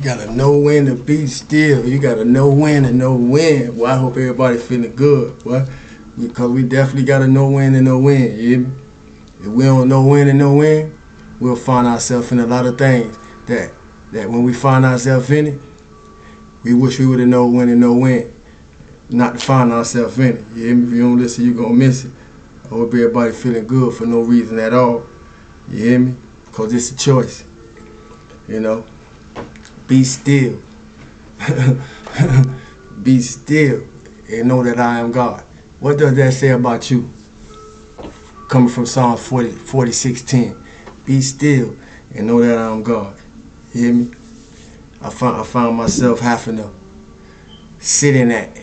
gotta know when to be still. You gotta know when to know when. Well, I hope everybody feeling good. Well, because we definitely gotta know when to know when. You hear me? If we don't know when to know when, we'll find ourselves in a lot of things that when we find ourselves in it, we wish we would have known when to know when. Not to find ourselves in it. You hear me? If you don't listen, you're gonna miss it. I hope everybody feeling good for no reason at all. You hear me? Because it's a choice. You know? Be still. Be still and know that I am God. What does that say about you? Coming from Psalms 46:10. Be still and know that I am God. You hear me? I found myself having to sit in that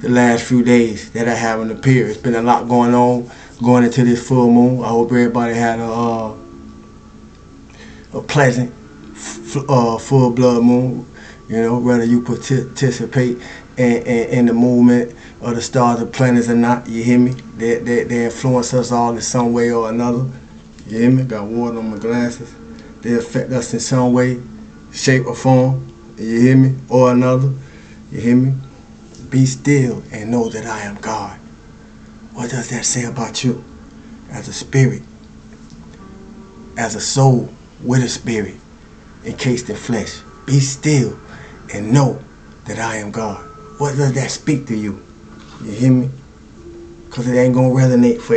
the last few days that I have in the period. It's been a lot going on going into this full moon. I hope everybody had a pleasant full blood moon. You know, whether you participate in the movement of the stars and planets or not. You hear me? They influence us all in some way or another. You hear me? Got water on my glasses. They affect us in some way, shape or form. You hear me? Or another. You hear me? Be still and know that I am God. What does that say about you? As a spirit, as a soul with a spirit, encased in flesh. Be still and know that I am God. What does that speak to you? You hear me? Because it ain't going to resonate for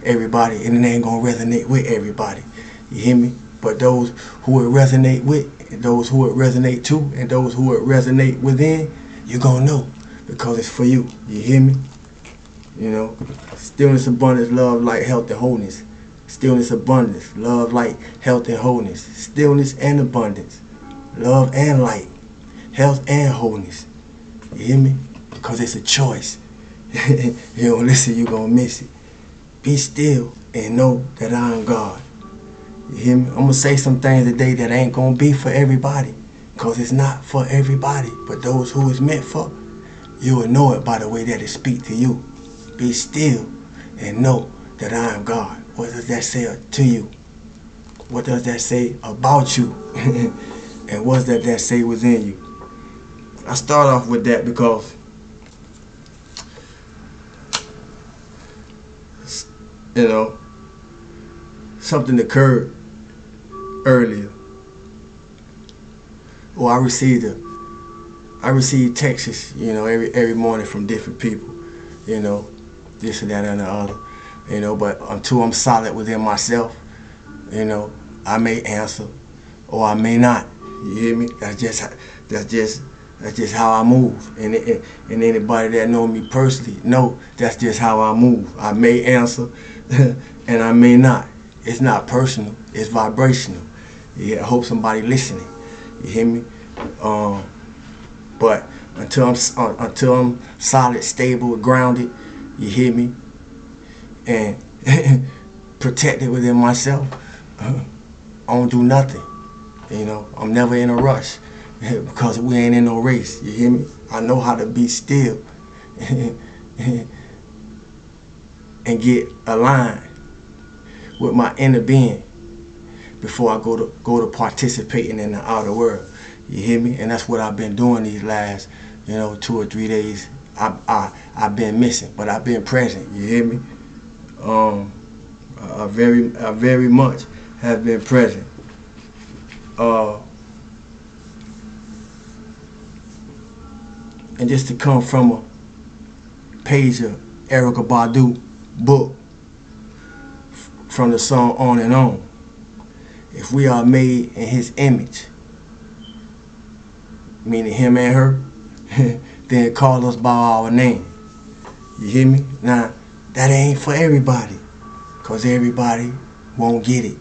everybody, and it ain't going to resonate with everybody. You hear me? But those who it resonate with, and those who it resonate to, and those who it resonate within, you're going to know. Because it's for you. You hear me? You know? Stillness, abundance, love, light, health, and wholeness. Stillness, abundance, love, light, health, and wholeness. Stillness and abundance. Love and light. Health and wholeness. You hear me? Because it's a choice. You don't listen, you're going to miss it. Be still and know that I am God. You hear me? I'm going to say some things today that ain't going to be for everybody. Because it's not for everybody. But those who it's meant for, you will know it by the way that it speaks to you. Be still and know that I am God. What does that say to you? What does that say about you? And what does that say within you? I start off with that because you know, something occurred earlier. Well, I received texts, you know, every morning from different people, you know, this and that and the other, you know, but until I'm solid within myself, you know, I may answer or I may not. You hear me? That's just how I move. And anybody that know me personally know that's just how I move. I may answer and I may not. It's not personal. It's vibrational. Yeah, I hope somebody listening. You hear me? But until I'm solid, stable, grounded, you hear me, and protected within myself, I don't do nothing. You know, I'm never in a rush because we ain't in no race. You hear me? I know how to be still and get aligned with my inner being before I go to participating in the outer world. You hear me? And that's what I've been doing these last, you know, 2 or 3 days. I've been missing, but I've been present. You hear me? I very much have been present. And just to come from a page of Erykah Badu book from the song On and On. If we are made in his image, meaning him and her, then call us by our name. You hear me? Now, that ain't for everybody, because everybody won't get it.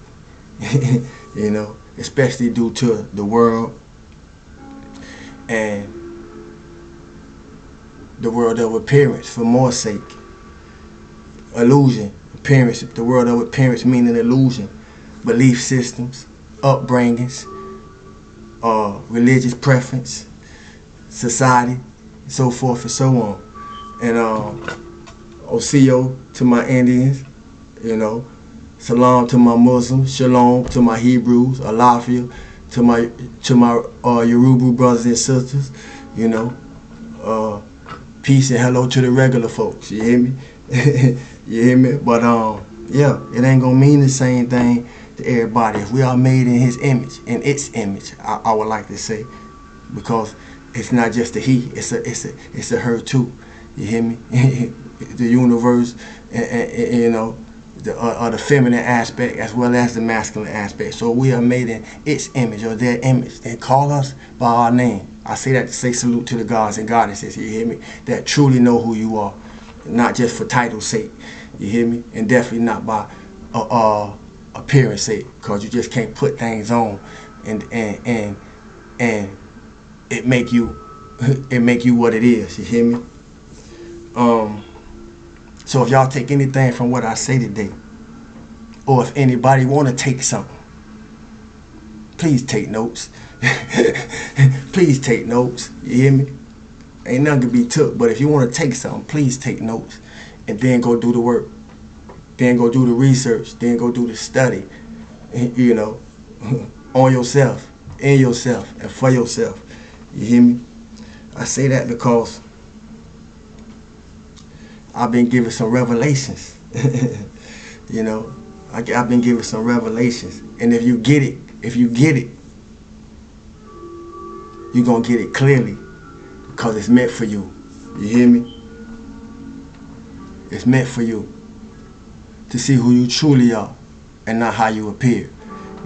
You know, especially due to the world and the world of appearance, for more sake. Illusion, appearance, the world of appearance meaning illusion. Belief systems, upbringings, religious preference, society, so forth and so on. And Oseo to my Indians, you know, Salam to my Muslims, shalom to my Hebrews, alafia to my Yoruba brothers and sisters, you know. Peace and hello to the regular folks. You hear me? You hear me? But yeah, it ain't gonna mean the same thing to everybody. If we are made in His image, in its image, I would like to say, because it's not just a he, it's a her too. You hear me? The universe, and you know, the feminine aspect as well as the masculine aspect. So we are made in its image or their image. They call us by our name. I say that to say salute to the gods and goddesses, you hear me, that truly know who you are, not just for title's sake, you hear me, and definitely not by appearance sake, because you just can't put things on and it make you what it is, you hear me. So if y'all take anything from what I say today, or if anybody want to take something, please take notes. Please take notes. You hear me? Ain't nothing to be took, but if you want to take something, please take notes, and then go do the work. Then go do the research. Then go do the study. You know, on yourself, in yourself, and for yourself. You hear me? I say that because I've been given some revelations. You know, I've been given some revelations, and if you get it, you're going to get it clearly, because it's meant for you. You hear me? It's meant for you to see who you truly are and not how you appear.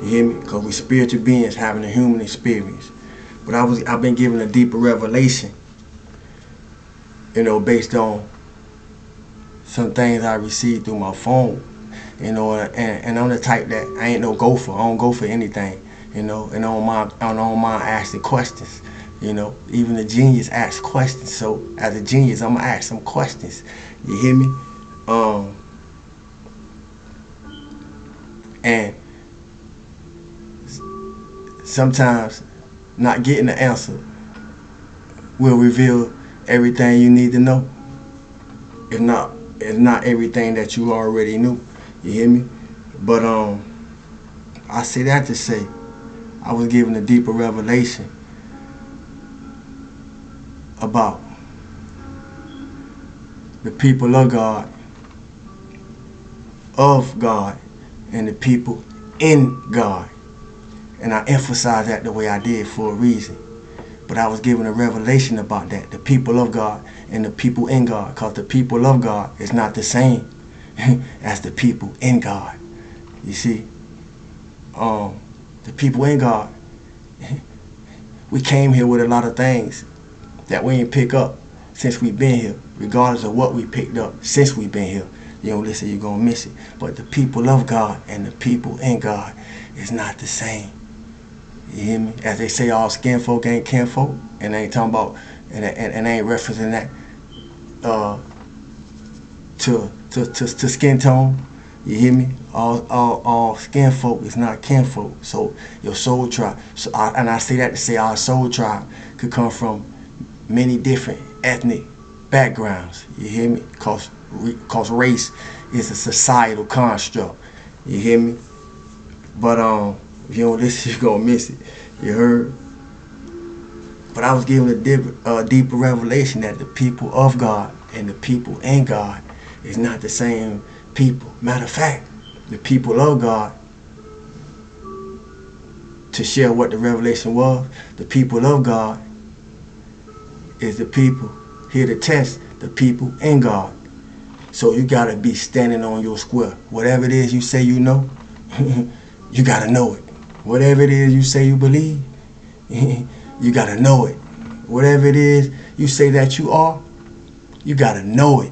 You hear me? Because we're spiritual beings having a human experience. But I've been given a deeper revelation, you know, based on some things I received through my phone. You know, and I'm the type that I ain't no gopher. I don't go for anything. You know, and I don't mind asking questions. You know, even the genius asks questions. So as a genius, I'm gonna ask some questions. You hear me? And sometimes not getting the answer will reveal everything you need to know. If not everything that you already knew. You hear me? But I say that to say I was given a deeper revelation about the people of God, and the people in God. And I emphasize that the way I did for a reason. But I was given a revelation about that, the people of God and the people in God, because the people of God is not the same as the people in God. You see, the people in God, we came here with a lot of things that we ain't pick up since we've been here, regardless of what we picked up since we've been here. You don't listen, you're going to miss it. But the people of God and the people in God is not the same. You hear me? As they say, all skin folk ain't kin folk, and they ain't talking about, and they ain't referencing that to skin tone. You hear me? All skin folk is not kin folk. So your soul tribe. So I say that to say our soul tribe could come from many different ethnic backgrounds. You hear me? Cause race is a societal construct. You hear me? But if you don't listen, you're gonna miss it. You heard? But I was given a deeper revelation that the people of God and the people in God is not the same people. Matter of fact, the people of God, to share what the revelation was, the people of God is the people here to test the people in God. So you gotta be standing on your square. Whatever it is you say you know, you gotta know it. Whatever it is you say you believe, you gotta know it. Whatever it is you say that you are, you gotta know it.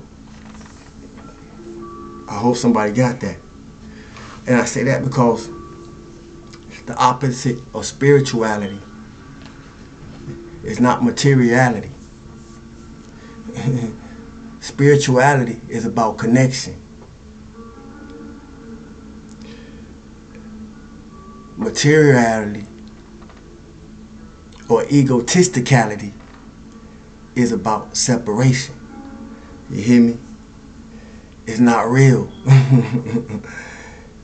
I hope somebody got that. And I say that because the opposite of spirituality is not materiality. Spirituality is about connection. Materiality or egotisticality is about separation. You hear me? It's not real.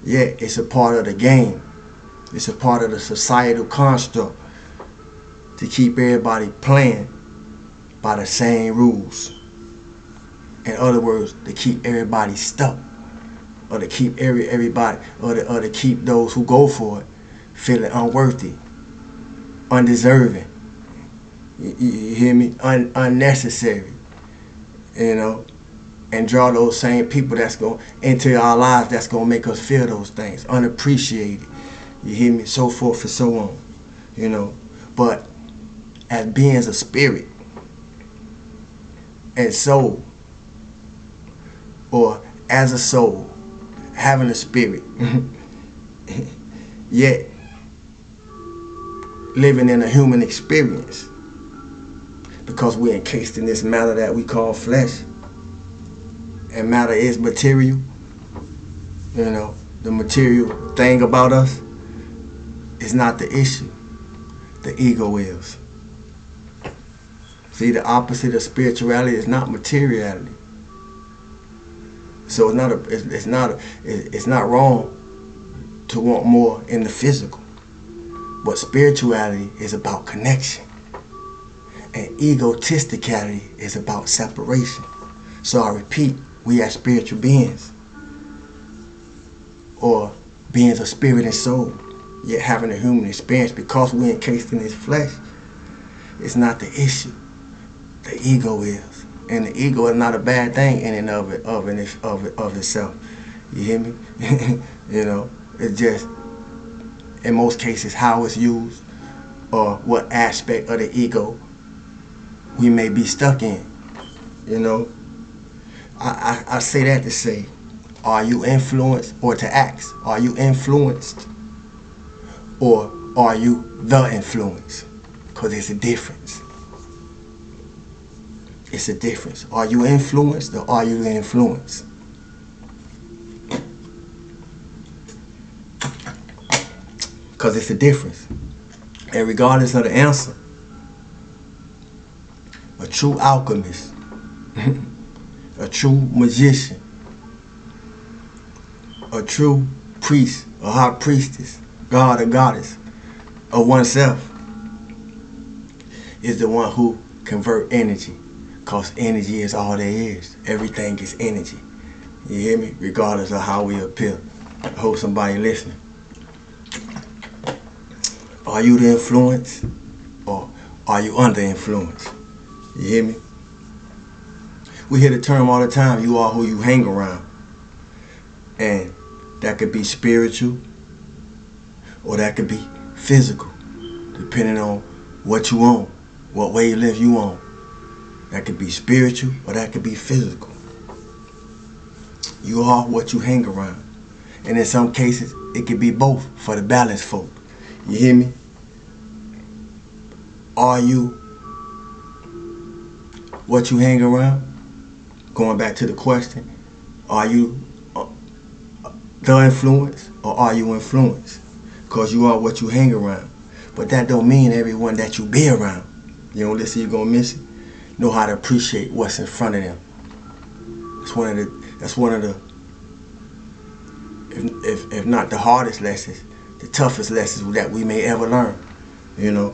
Yet it's a part of the game. It's a part of the societal construct to keep everybody playing by the same rules. In other words, to keep everybody stuck, or to keep everybody, or to keep those who go for it feeling unworthy, undeserving. You hear me? Unnecessary. You know, and draw those same people that's going into our lives that's going to make us feel those things, unappreciated. You hear me? So forth and so on. You know, but as beings of spirit and soul, or as a soul, having a spirit, yet living in a human experience, because we're encased in this matter that we call flesh, and matter is material. You know, the material thing about us is not the issue. The ego is. See, the opposite of spirituality is not materiality. So it's not wrong to want more in the physical. But spirituality is about connection. And egotisticality is about separation. So I repeat, we are spiritual beings, or beings of spirit and soul, yet having a human experience. Because we're encased in this flesh, it's not the issue. The ego is. And the ego is not a bad thing in and of itself. You hear me? You know, it's just, in most cases, how it's used, or what aspect of the ego we may be stuck in. You know, I say that to say, are you influenced, or to ask, are you influenced, or are you the influence? Because there's a difference. It's a difference. Are you influenced, or are you the influence? Because it's a difference. And regardless of the answer, a true alchemist, a true magician, a true priest or high priestess, god or goddess of oneself, is the one who convert energy. Because energy is all there is. Everything is energy. You hear me? Regardless of how we appear. I hope somebody listening. Are you the influence, or are you under influence? You hear me? We hear the term all the time, you are who you hang around. And that could be spiritual, or that could be physical, depending on what you own, what way you live you on. That could be spiritual, or that could be physical. You are what you hang around. And in some cases, it could be both for the balanced folk. You hear me? Are you what you hang around? Going back to the question, are you the influence, or are you influenced? Because you are what you hang around. But that don't mean everyone that you be around, you don't listen, you're going to miss it, know how to appreciate what's in front of them. That's one of the if not the hardest lessons, the toughest lessons that we may ever learn. You know,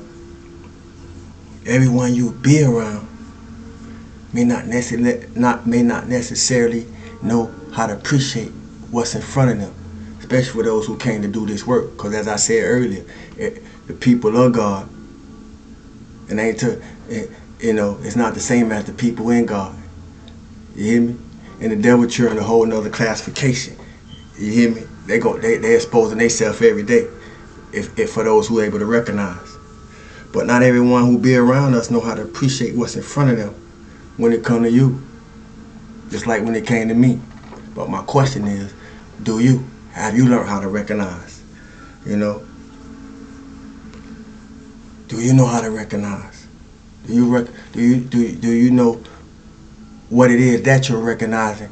everyone you be around may not necessarily know how to appreciate what's in front of them, especially for those who came to do this work. Because as I said earlier, the people of God, and it's not the same as the people in God. You hear me? And the devil cheering a whole nother classification. You hear me? They're exposing themselves every day, if for those who are able to recognize. But not everyone who be around us know how to appreciate what's in front of them when it come to you, just like when it came to me. But my question is, do you? Have you learned how to recognize? You know? Do you know how to recognize? Do you know what it is that you're recognizing?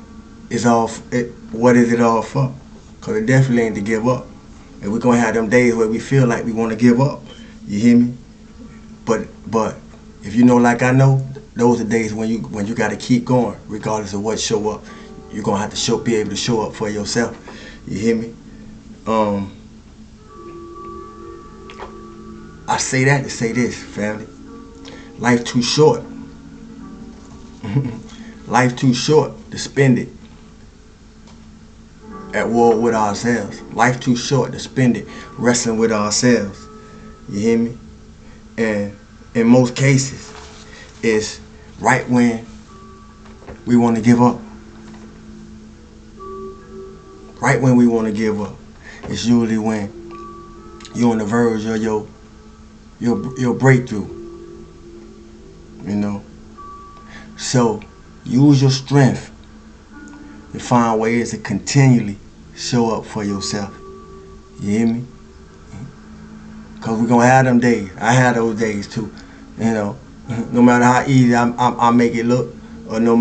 What is it all for? Because it definitely ain't to give up. And we're going to have them days where we feel like we want to give up. You hear me? But if you know like I know, those are days when you got to keep going, regardless of what show up. You're going to have to be able to show up for yourself. You hear me? Um, I say that to say this, family. Life too short. Life too short to spend it at war with ourselves. Life too short to spend it wrestling with ourselves. You hear me? And in most cases, it's right when we want to give up. Right when we want to give up. It's usually when you're on the verge of your breakthrough. You know? So use your strength to find ways to continually show up for yourself. You hear me? Because we're going to have them days. I had those days too. You know, no matter how easy I make it look, or no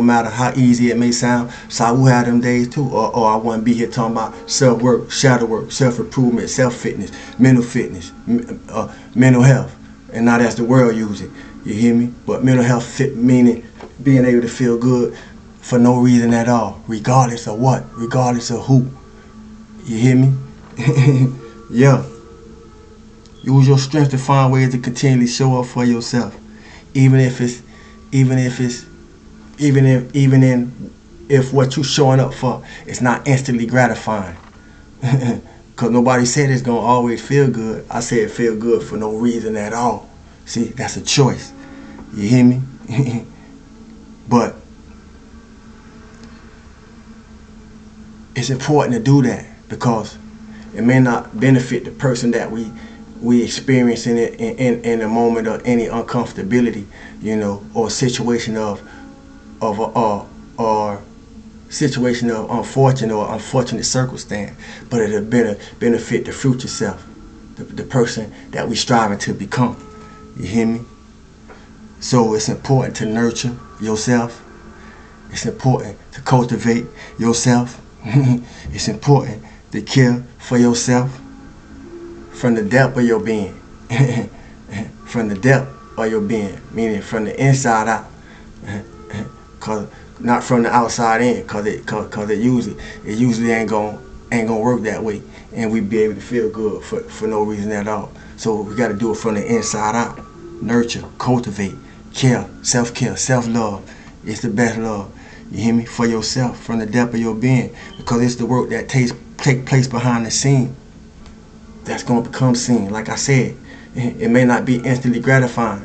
matter how easy it may sound, so I will have them days too. Or I wouldn't be here talking about self-work, shadow work, self-improvement, self-fitness, mental health. And now that's the world using. You hear me? But mental health fit meaning being able to feel good for no reason at all, regardless of what, regardless of who. You hear me? Yeah. Use your strength to find ways to continually show up for yourself, even if what you're showing up for is not instantly gratifying. Because nobody said it's gonna always feel good. I said feel good for no reason at all. See, that's a choice. You hear me? But it's important to do that because it may not benefit the person that we experiencing it in a moment of any uncomfortability, you know, or situation or situation of unfortunate circumstance, but it'll benefit the future self, the person that we striving to become. You hear me? So it's important to nurture yourself. It's important to cultivate yourself. It's important to care for yourself from the depth of your being. From the depth of your being, meaning from the inside out. Cause not from the outside in, cause it usually ain't gonna work that way, and we be able to feel good for no reason at all. So we got to do it from the inside out. Nurture, cultivate, care, self-care, self-love. It's the best love. You hear me? For yourself, from the depth of your being, because it's the work that take place behind the scene that's gonna become seen. Like I said, it may not be instantly gratifying,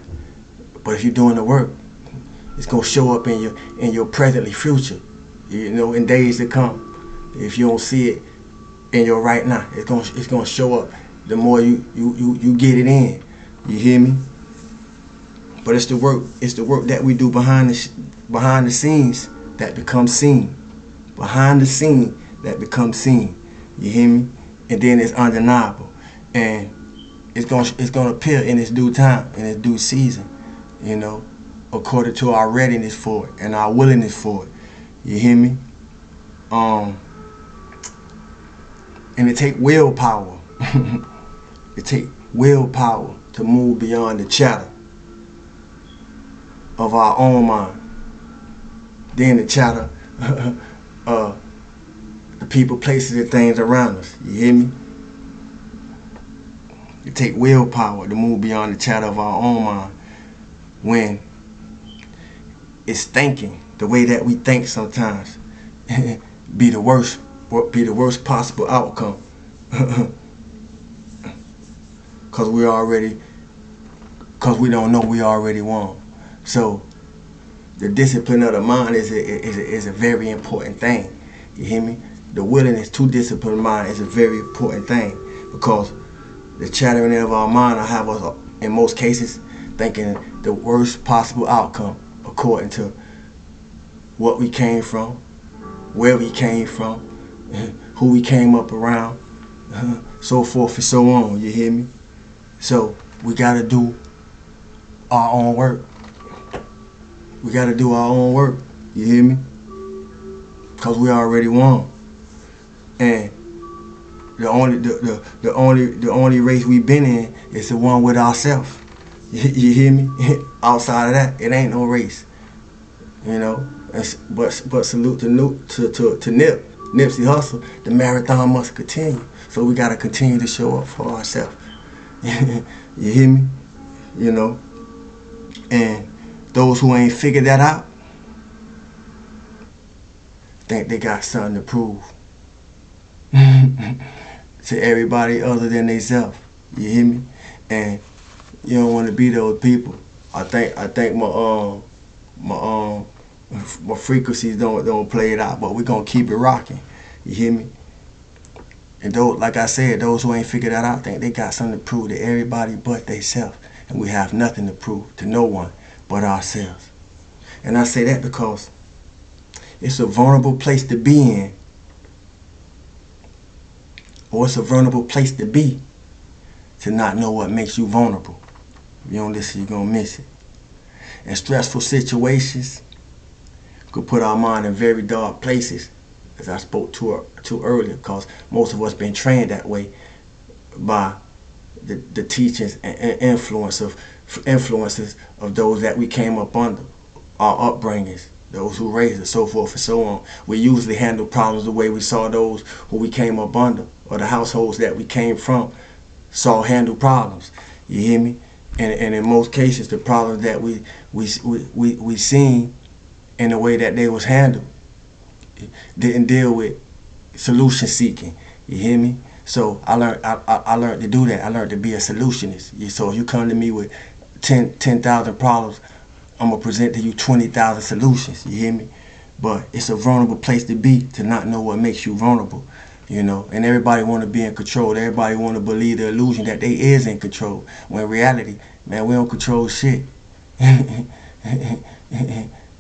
but if you're doing the work, it's gonna show up in your presently future. You know, in days to come. If you don't see it in your right now, it's gonna show up the more you get it in. You hear me? But it's the work that we do behind the scenes that becomes seen. Behind the scene that becomes seen. You hear me? And then it's undeniable. And it's gonna appear in its due time, in its due season, you know, according to our readiness for it and our willingness for it. You hear me? And it take willpower. It take willpower to move beyond the chatter of our own mind. Then the chatter of the people, places, and things around us. You hear me? It take willpower to move beyond the chatter of our own mind when it's thinking the way that we think sometimes be the worst possible outcome. Cause we don't know we already won. So the discipline of the mind is a very important thing. You hear me? The willingness to discipline the mind is a very important thing, because the chattering of our mind will have us, in most cases, thinking the worst possible outcome according to what we came from, where we came from, who we came up around, so forth and so on. You hear me? So we got to do our own work. We got to do our own work. You hear me? Because we already won. And the only race we've been in is the one with ourselves. You hear me? Outside of that, it ain't no race. You know. But salute to Nip. Nipsey Hussle, the marathon must continue. So we got to continue to show up for ourselves. You hear me? You know? And those who ain't figured that out think they got something to prove to everybody other than themselves. You hear me? And you don't want to be those people. I think my frequencies don't play it out, but we're gonna keep it rocking. You hear me? And those, like I said, those who ain't figured that out think they got something to prove to everybody but themselves. And we have nothing to prove to no one but ourselves. And I say that because it's a vulnerable place to be in. Or it's a vulnerable place to be to not know what makes you vulnerable. If you don't listen, you're going to miss it. And stressful situations could put our mind in very dark places, as I spoke to earlier, because most of us been trained that way by the teachings and influences of those that we came up under, our upbringings, those who raised us, so forth and so on. We usually handle problems the way we saw those who we came up under, or the households that we came from saw handle problems. You hear me? And in most cases, the problems that we seen in the way that they was handled didn't deal with solution seeking. You hear me? So I learned to do that. I learned to be a solutionist. So if you come to me with 10,000 problems, I'm gonna present to you 20,000 solutions. You hear me? But it's a vulnerable place to be, to not know what makes you vulnerable. You know, and everybody want to be in control. Everybody want to believe the illusion that they is in control. When in reality, man, we don't control shit.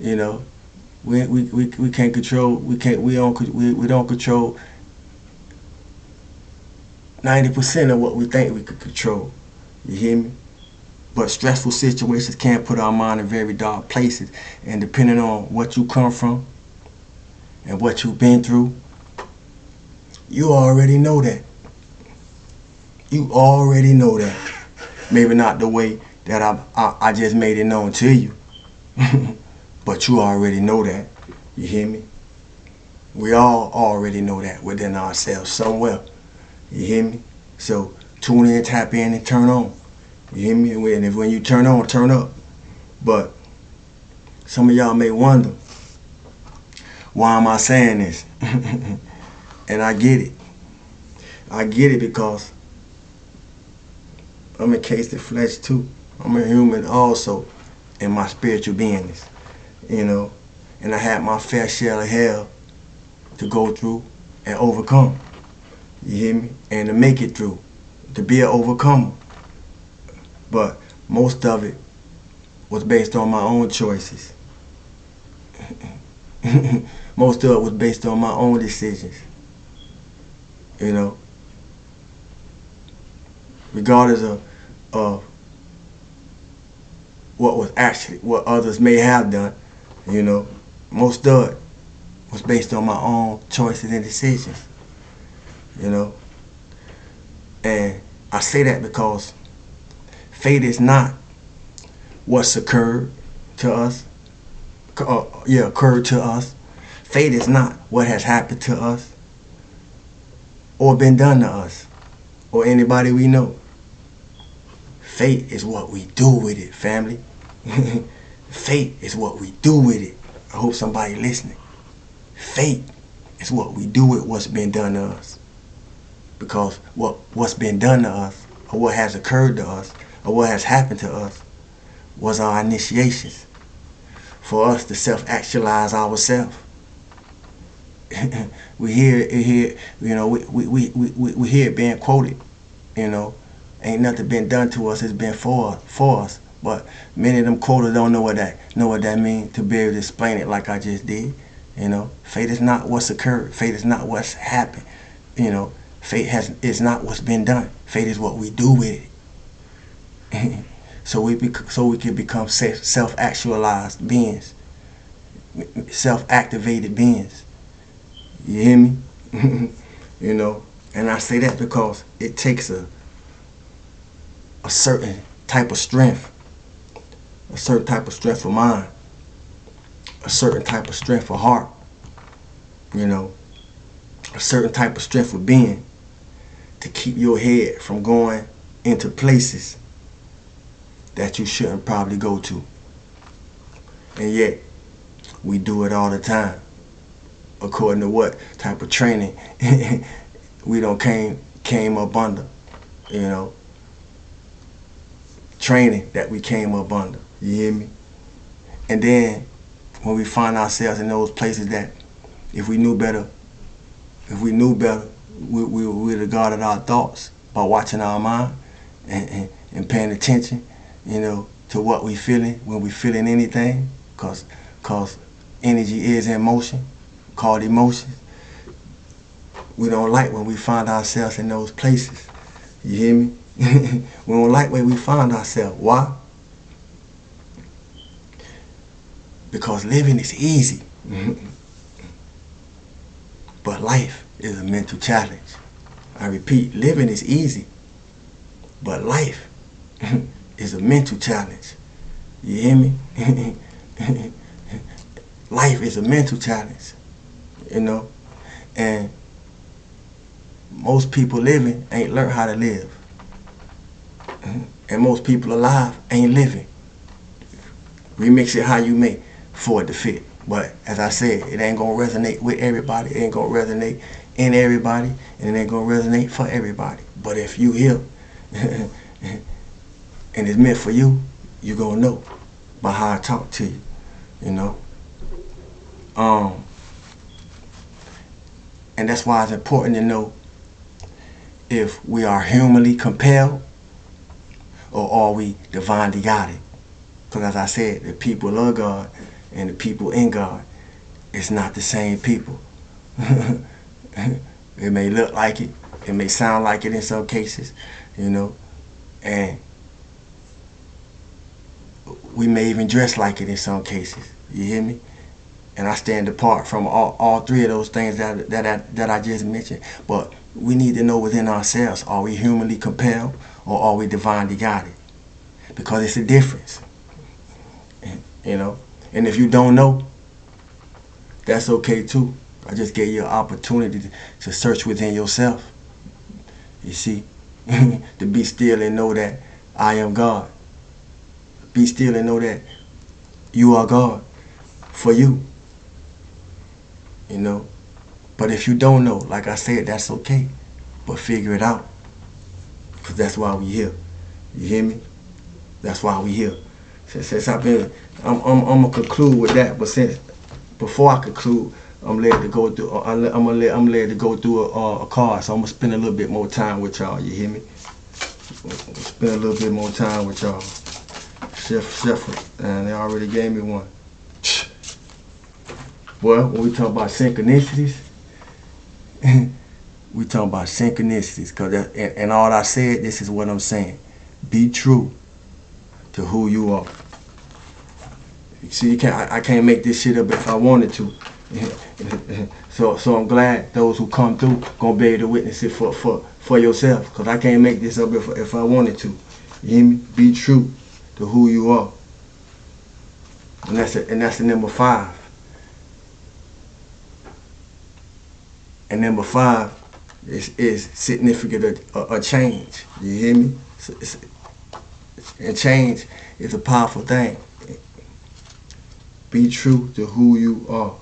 You know, we can't control. We don't control 90% of what we think we could control. You hear me? But stressful situations can put our mind in very dark places, and depending on what you come from and what you've been through, you already know that. You already know that. Maybe not the way that I just made it known to you. But you already know that. You hear me? We all already know that within ourselves somewhere. You hear me? So tune in, tap in, and turn on. You hear me? And if when you turn on, turn up. But some of y'all may wonder, why am I saying this? And I get it. I get it because I'm encased in flesh too. I'm a human also in my spiritual beingness, you know. And I had my fair share of hell to go through and overcome. You hear me? And to make it through, to be an overcomer. But most of it was based on my own choices. Most of it was based on my own decisions. You know, regardless of what others may have done, you know, most of it was based on my own choices and decisions. You know, and I say that because fate is not what's occurred to us. Occurred to us. Fate is not what has happened to us or been done to us or anybody we know. Fate is what we do with it, family. Fate is what we do with it. I hope somebody listening. Fate is what we do with what's been done to us. Because what's been done to us, or what has occurred to us, or what has happened to us, was our initiations for us to self-actualize ourselves. we hear, you know, we hear it being quoted, you know, ain't nothing been done to us, it's been for us. But many of them quoters don't know what that means, to be able to explain it like I just did. You know, fate is not what's occurred. Fate is not what's happened. You know, fate is not what's been done. Fate is what we do with it. so we can become self-actualized beings, self-activated beings. You hear me? You know, and I say that because it takes a certain type of strength, a certain type of strength of mind, a certain type of strength of heart, you know, a certain type of strength of being to keep your head from going into places that you shouldn't probably go to. And yet, we do it all the time. According to what type of training we don't came up under, you know. Training that we came up under. You hear me? And then when we find ourselves in those places that if we knew better, we would have guarded our thoughts by watching our mind and paying attention, you know, to what we feeling when we feeling anything, cause energy is in motion, called emotions. We don't like when we find ourselves in those places. You hear me? We don't like where we find ourselves. Why? Because living is easy. But life is a mental challenge. I repeat, living is easy. But life is a mental challenge. You hear me? Life is a mental challenge. You know? And most people living ain't learned how to live. And most people alive ain't living. Remix it how you may for it to fit. But as I said, it ain't gonna resonate with everybody. It ain't gonna resonate in everybody, and it ain't gonna resonate for everybody. But if you here and it's meant for you, you gonna know by how I talk to you. You know. And that's why it's important to know if we are humanly compelled or are we divinely guided. Because as I said, the people of God and the people in God, it's not the same people. It may look like it, it may sound like it in some cases, you know, and we may even dress like it in some cases. You hear me? And I stand apart from all three of those things that I just mentioned. But we need to know within ourselves, are we humanly compelled or are we divinely guided? Because it's a difference. You know? And if you don't know, that's okay too. I just gave you an opportunity to search within yourself. You see? To be still and know that I am God. Be still and know that you are God for you. You know? But if you don't know, like I said, that's okay. But figure it out. Because that's why we here. You hear me? That's why we here. Since I'm gonna conclude with that. But before I conclude, I'm led to go through. I'm led to go through a card. So I'm gonna spend a little bit more time with y'all. You hear me? Spend a little bit more time with y'all. Chef, and they already gave me one. Well, when we talk about synchronicities, we talk about synchronicities. Cause and all I said, this is what I'm saying. Be true to who you are. You see, I can't make this shit up if I wanted to. So I'm glad those who come through gonna be able to witness it for yourself. Cause I can't make this up if I wanted to. You hear me? Be true to who you are. And that's the number 5. And number 5 is significant a change. You hear me? And change is a powerful thing. Be true to who you are.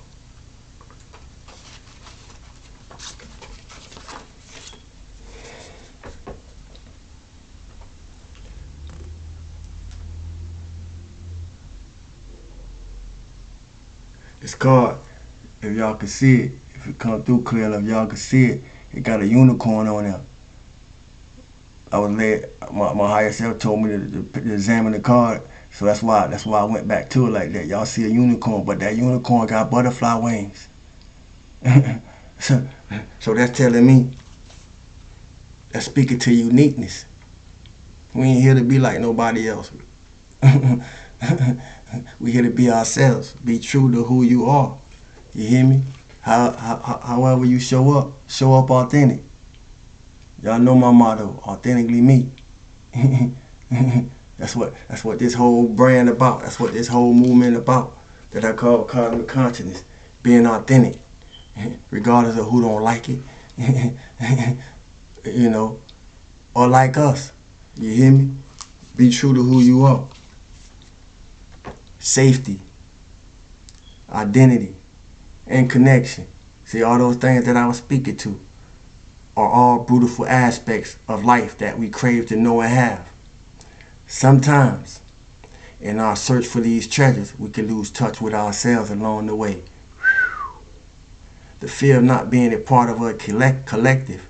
This card, if y'all can see it, if it come through clearly, if y'all can see it, it got a unicorn on there. I was led, my higher self told me to examine the card, so that's why I went back to it like that. Y'all see a unicorn, but that unicorn got butterfly wings. So that's telling me, that's speaking to uniqueness. We ain't here to be like nobody else. We here to be ourselves. Be true to who you are. You hear me? However you show up authentic. Y'all know my motto, authentically me. That's what this whole brand about. That's what this whole movement about. That I call cosmic consciousness. Being authentic. regardless of who don't like it, you know, or like us. You hear me? Be true to who you are. Safety, identity, and connection. See, all those things that I was speaking to are all beautiful aspects of life that we crave to know and have. Sometimes, in our search for these treasures, we can lose touch with ourselves along the way. The fear of not being a part of a collective,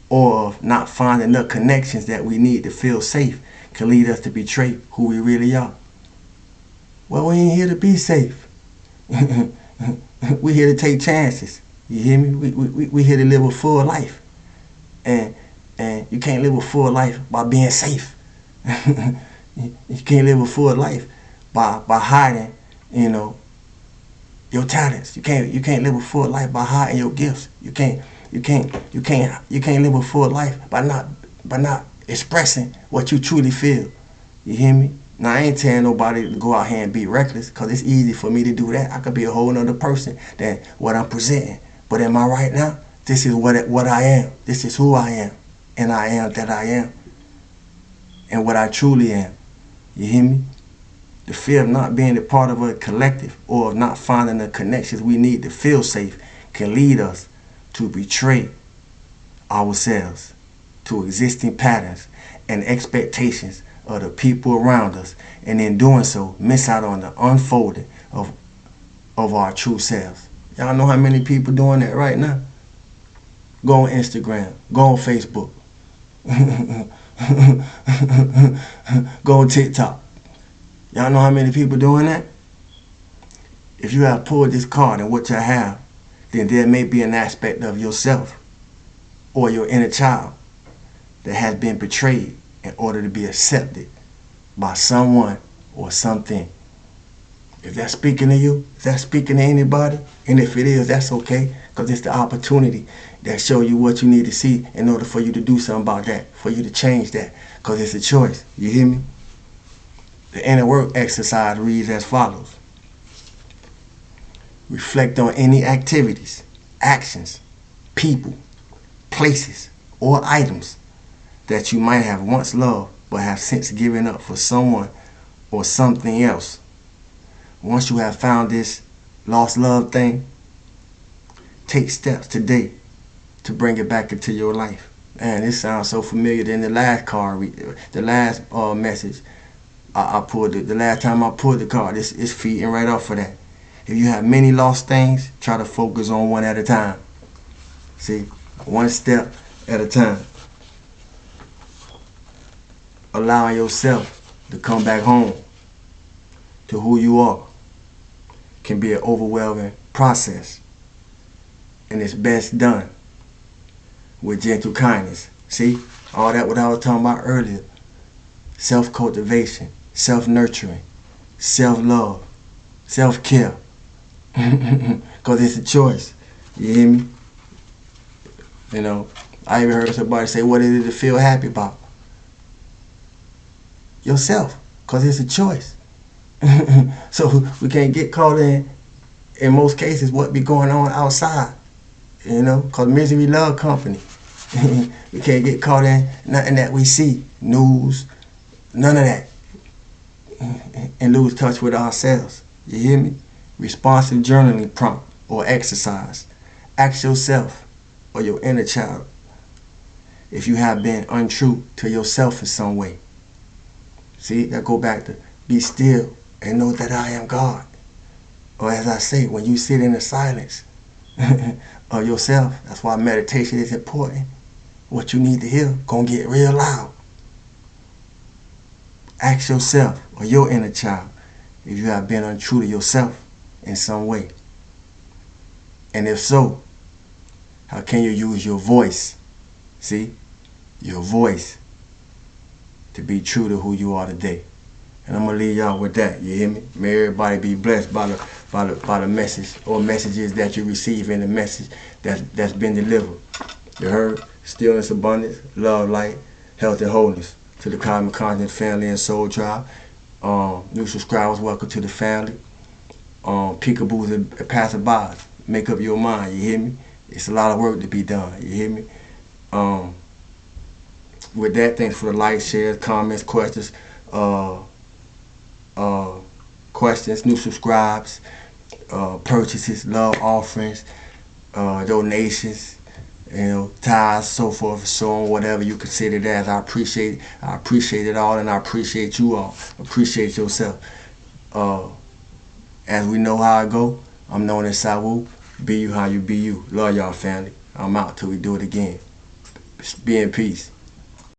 or of not finding the connections that we need to feel safe, can lead us to betray who we really are. Well, we ain't here to be safe. We here to take chances. You hear me? We here to live a full life. And you can't live a full life by being safe. You can't live a full life by hiding, your talents. You can't live a full life by hiding your gifts. You can't live a full life by not expressing what you truly feel. You hear me? Now, I ain't telling nobody to go out here and be reckless, because it's easy for me to do that. I could be a whole other person than what I'm presenting. But am I right now? This is what I am. This is who I am. And I am that I am. And what I truly am. You hear me? The fear of not being a part of a collective, or of not finding the connections we need to feel safe, can lead us to betray ourselves, to existing patterns and expectations of the people around us, and in doing so, miss out on the unfolding of our true selves. Y'all know how many people doing that right now? Go on Instagram, go on Facebook, go on TikTok. Y'all know how many people doing that? If you have pulled this card and what you have, then there may be an aspect of yourself or your inner child that has been betrayed in order to be accepted by someone or something. If that's speaking to you, if that's speaking to anybody, and if it is, that's okay, because it's the opportunity that show you what you need to see in order for you to do something about that, for you to change that, because it's a choice. You hear me? The inner work exercise reads as follows. Reflect on any activities, actions, people, places, or items that you might have once loved but have since given up for someone or something else. Once you have found this lost love thing, take steps today to bring it back into your life. Man, this sounds so familiar. Than the last card, the last message I pulled, the last time I pulled the card, it's feeding right off of that. If you have many lost things, try to focus on one at a time. See, one step at a time. Allowing yourself to come back home to who you are can be an overwhelming process. And it's best done with gentle kindness. See, all that what I was talking about earlier. Self-cultivation, self-nurturing, self-love, self-care. Because it's a choice. You hear me? I even heard somebody say, what is it to feel happy about? Yourself. Because it's a choice. So we can't get caught in most cases, what be going on outside. Because misery love company. We can't get caught in nothing that we see. News, none of that. And lose touch with ourselves. You hear me? Responsive journaling prompt or exercise. Ask yourself or your inner child if you have been untrue to yourself in some way. See, that go back to be still and know that I am God. Or as I say, when you sit in the silence of yourself, that's why meditation is important. What you need to hear gonna get real loud. Ask yourself or your inner child if you have been untrue to yourself in some way. And if so, how can you use your voice, see, your voice, to be true to who you are today? And I'm going to leave y'all with that, you hear me? May everybody be blessed by the message or messages that you receive in the message that's been delivered. You heard? Stillness, abundance, love, light, health, and wholeness. To the Cosmic Conscience family and soul tribe. New subscribers, welcome to the family. Peekaboos and passerbys, make up your mind. You hear me? It's a lot of work to be done. You hear me? Um, with that, thanks for the likes, shares, comments, questions, uh, uh, new subscribes, purchases, love offerings, donations, tithes, so forth and so on, whatever you consider it as. I appreciate it all, and I appreciate you all. Appreciate yourself. Uh, as we know how I go, I'm known as Sawu. Be you how you be you. Love y'all, family. I'm out till we do it again. Be in peace.